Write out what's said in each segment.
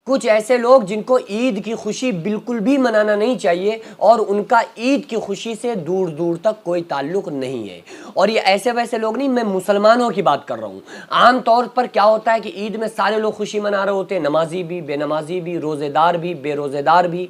کچھ ایسے لوگ جن کو عید کی خوشی بالکل بھی منانا نہیں چاہیے اور ان کا عید کی خوشی سے دور دور تک کوئی تعلق نہیں ہے، اور یہ ایسے ویسے لوگ نہیں، میں مسلمانوں کی بات کر رہا ہوں۔ عام طور پر کیا ہوتا ہے کہ عید میں سارے لوگ خوشی منا رہے ہوتے ہیں، نمازی بھی، بے نمازی بھی، روزے دار بھی، بے روزے دار بھی،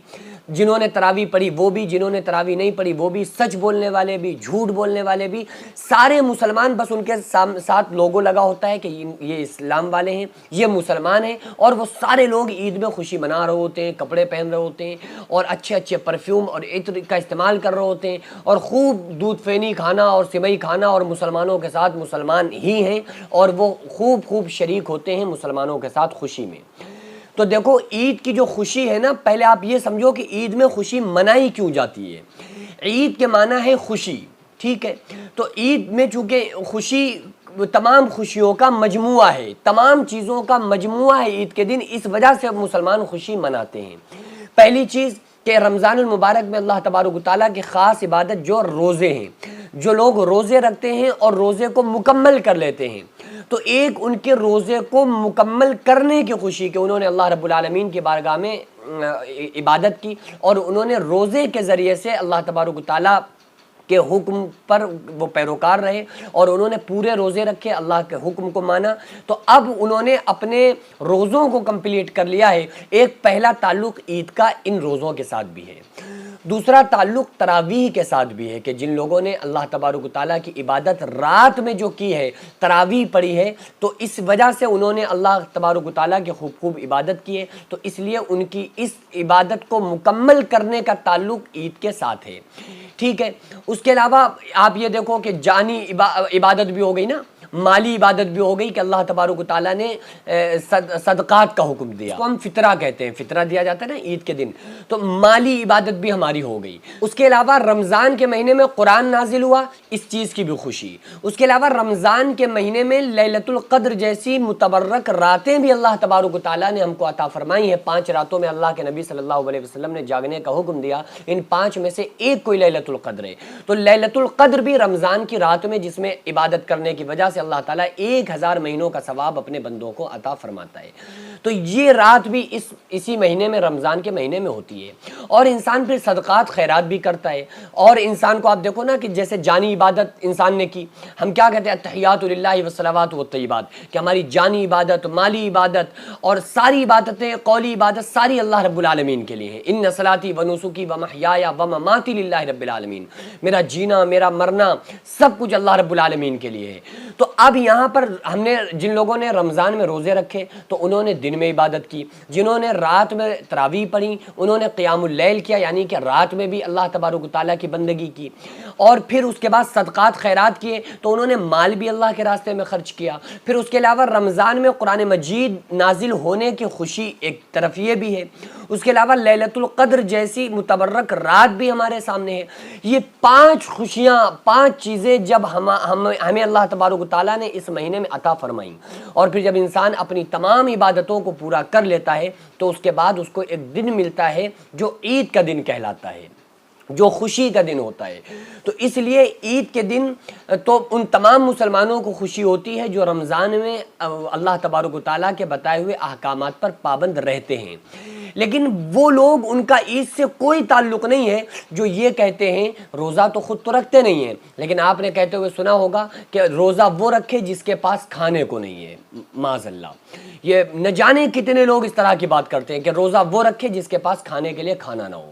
جنہوں نے تراویح پڑھی وہ بھی، جنہوں نے تراویح نہیں پڑھی وہ بھی، سچ بولنے والے بھی، جھوٹ بولنے والے بھی، سارے مسلمان، بس ان کے ساتھ لوگو لگا ہوتا ہے کہ یہ اسلام والے ہیں، یہ مسلمان ہیں، اور وہ سارے لوگ عید میں خوشی منا رہے ہوتے ہیں، کپڑے پہن رہے ہوتے ہیں، اور اچھے اچھے پرفیوم اور عطر کا استعمال کر رہے ہوتے ہیں، اور خوب دودھ فینی کھانا اور سوئی کھانا، اور مسلمانوں کے ساتھ مسلمان ہی ہیں، اور وہ خوب شریک ہوتے ہیں مسلمانوں کے ساتھ خوشی میں۔ تو دیکھو عید کی جو خوشی ہے نا، پہلے آپ یہ سمجھو کہ عید میں خوشی منائی کیوں جاتی ہے۔ عید کے معنی ہے خوشی، ٹھیک ہے؟ تو عید میں چونکہ خوشی تمام خوشیوں کا مجموعہ ہے، تمام چیزوں کا مجموعہ ہے عید کے دن، اس وجہ سے مسلمان خوشی مناتے ہیں۔ پہلی چیز کہ رمضان المبارک میں اللہ تبارک و تعالیٰ کی خاص عبادت جو روزے ہیں، جو لوگ روزے رکھتے ہیں اور روزے کو مکمل کر لیتے ہیں، تو ایک ان کے روزے کو مکمل کرنے کی خوشی کہ انہوں نے اللہ رب العالمین کی بارگاہ میں عبادت کی، اور انہوں نے روزے کے ذریعے سے اللہ تبارک و تعالیٰ کے حکم پر وہ پیروکار رہے، اور انہوں نے پورے روزے رکھے، اللہ کے حکم کو مانا، تو اب انہوں نے اپنے روزوں کو کمپلیٹ کر لیا ہے۔ ایک پہلا تعلق عید کا ان روزوں کے ساتھ بھی ہے۔ دوسرا تعلق تراویح کے ساتھ بھی ہے کہ جن لوگوں نے اللہ تبارک و تعالیٰ کی عبادت رات میں جو کی ہے، تراویح پڑھی ہے، تو اس وجہ سے انہوں نے اللہ تبارک و تعالیٰ کی خوب عبادت کی ہے، تو اس لیے ان کی اس عبادت کو مکمل کرنے کا تعلق عید کے ساتھ ہے، ٹھیک ہے؟ اس کے علاوہ آپ یہ دیکھو کہ جانی عبادت بھی ہو گئی نا، مالی عبادت بھی ہو گئی کہ اللہ تبارک و تعالیٰ نے صدقات کا حکم دیا، اس کو ہم فطرہ کہتے ہیں، فطرہ دیا جاتا ہے نا عید کے دن، تو مالی عبادت بھی ہماری ہو گئی۔ اس کے علاوہ رمضان کے مہینے میں قرآن نازل ہوا، اس چیز کی بھی خوشی۔ اس کے علاوہ رمضان کے مہینے میں لیلۃ القدر جیسی متبرک راتیں بھی اللہ تبارک و تعالیٰ نے ہم کو عطا فرمائی ہیں۔ 5 راتوں میں اللہ کے نبی صلی اللہ علیہ وسلم نے جاگنے کا حکم دیا، ان 5 میں سے ایک کوئی لیلۃ القدر ہے، تو لیلۃ القدر بھی رمضان کی رات میں جس میں عبادت کرنے کی وجہ سے اللہ تعالیٰ 1000 مہینوں کا ثواب اپنے بندوں کو عطا فرماتا ہے، تو یہ رات بھی اسی مہینے میں، رمضان کے مہینے میں ہوتی ہے، اور انسان پھر صدقات خیرات بھی کرتا ہے، اور انسان کو آپ دیکھو نا کہ جیسے جانی عبادت انسان نے کی، ہم کیا کہتے ہیں التحیات للہ والصلوات والطیبات، کہ ہماری جانی عبادت، مالی عبادت اور ساری عبادتیں، قولی عبادت ساری اللہ رب العالمین کے لیے ہیں۔ ان صلاتی و نسکی و محیای و مماتی للہ رب العالمین، میرا جینا، میرا مرنا، سب کچھ اللہ رب العالمین کے لیے ہے۔ تو اب یہاں پر ہم نے جن لوگوں نے رمضان میں روزے رکھے تو انہوں نے دن میں عبادت کی، جنہوں نے رات میں تراویح پڑھی انہوں نے قیام اللیل کیا، یعنی کہ رات میں بھی اللہ تبارک و تعالیٰ کی بندگی کی، اور پھر اس کے بعد صدقات خیرات کیے تو انہوں نے مال بھی اللہ کے راستے میں خرچ کیا۔ پھر اس کے علاوہ رمضان میں قرآن مجید نازل ہونے کی خوشی ایک طرف یہ بھی ہے، اس کے علاوہ لیلۃ القدر جیسی متبرک رات بھی ہمارے سامنے ہے۔ یہ 5 خوشیاں، 5 چیزیں جب ہمیں اللہ تبارک و تعالیٰ نے اس مہینے میں عطا فرمائیں، اور پھر جب انسان اپنی تمام عبادتوں کو پورا کر لیتا ہے تو اس کے بعد اس کو ایک دن ملتا ہے جو عید کا دن کہلاتا ہے، جو خوشی کا دن ہوتا ہے۔ تو اس لیے عید کے دن تو ان تمام مسلمانوں کو خوشی ہوتی ہے جو رمضان میں اللہ تبارک و تعالیٰ کے بتائے ہوئے احکامات پر پابند رہتے ہیں، لیکن وہ لوگ، ان کا عید سے کوئی تعلق نہیں ہے جو یہ کہتے ہیں، روزہ تو خود تو رکھتے نہیں ہیں، لیکن آپ نے کہتے ہوئے سنا ہوگا کہ روزہ وہ رکھے جس کے پاس کھانے کو نہیں ہے، معاذ اللہ۔ یہ نہ جانے کتنے لوگ اس طرح کی بات کرتے ہیں کہ روزہ وہ رکھے جس کے پاس کھانے کے لیے کھانا نہ ہو۔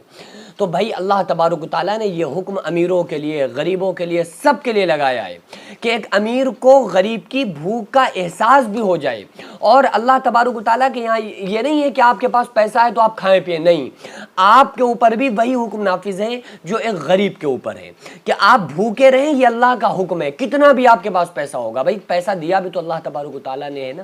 تو بھائی اللہ تبارک و تعالیٰ نے یہ حکم امیروں کے لیے، غریبوں کے لیے، سب کے لیے لگایا ہے کہ ایک امیر کو غریب کی بھوک کا احساس بھی ہو جائے، اور اللہ تبارک و تعالیٰ کے یہاں یہ نہیں ہے کہ آپ کے پاس پیسہ ہے تو آپ کھائیں پیئیں، نہیں، آپ کے اوپر بھی وہی حکم نافذ ہے جو ایک غریب کے اوپر ہے کہ آپ بھوکے رہیں، یہ اللہ کا حکم ہے، کتنا بھی آپ کے پاس پیسہ ہوگا، بھائی پیسہ دیا بھی تو اللہ تبارک و تعالیٰ نے ہے نا۔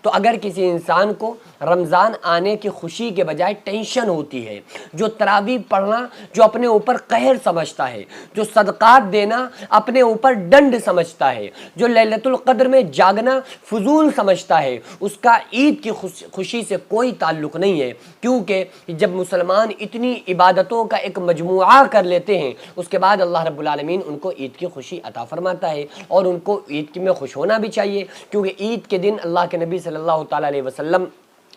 تو اگر کسی انسان کو رمضان آنے کی خوشی کے بجائے ٹینشن ہوتی ہے، جو تراویح پڑھنا جو اپنے اوپر قہر سمجھتا ہے، جو صدقات دینا اپنے اوپر ڈنڈ سمجھتا ہے، جو لیلۃ القدر میں جاگنا فضول سمجھتا ہے، اس کا عید کی خوشی سے کوئی تعلق نہیں ہے، کیونکہ جب مسلمان اتنی عبادتوں کا ایک مجموعہ کر لیتے ہیں اس کے بعد اللہ رب العالمین ان کو عید کی خوشی عطا فرماتا ہے، اور ان کو عید میں خوش ہونا بھی چاہیے، کیونکہ عید کے دن اللہ کے نبی صلی اللہ تعالیٰ علیہ وسلم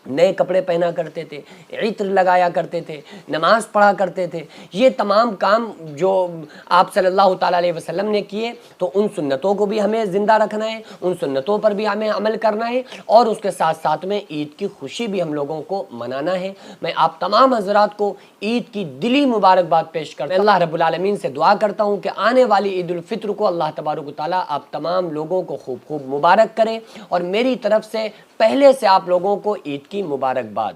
نئے کپڑے پہنا کرتے تھے، عطر لگایا کرتے تھے، نماز پڑھا کرتے تھے۔ یہ تمام کام جو آپ صلی اللہ تعالیٰ علیہ وسلم نے کیے، تو ان سنتوں کو بھی ہمیں زندہ رکھنا ہے، ان سنتوں پر بھی ہمیں عمل کرنا ہے، اور اس کے ساتھ ساتھ میں عید کی خوشی بھی ہم لوگوں کو منانا ہے۔ میں آپ تمام حضرات کو عید کی دلی مبارکباد پیش کرتا ہوں۔ اللہ رب العالمین سے دعا کرتا ہوں کہ آنے والی عید الفطر کو اللہ تبارک و تعالیٰ آپ تمام لوگوں کو خوب خوب مبارک کرے، اور میری طرف سے پہلے سے آپ لوگوں کو عید کی مبارکباد۔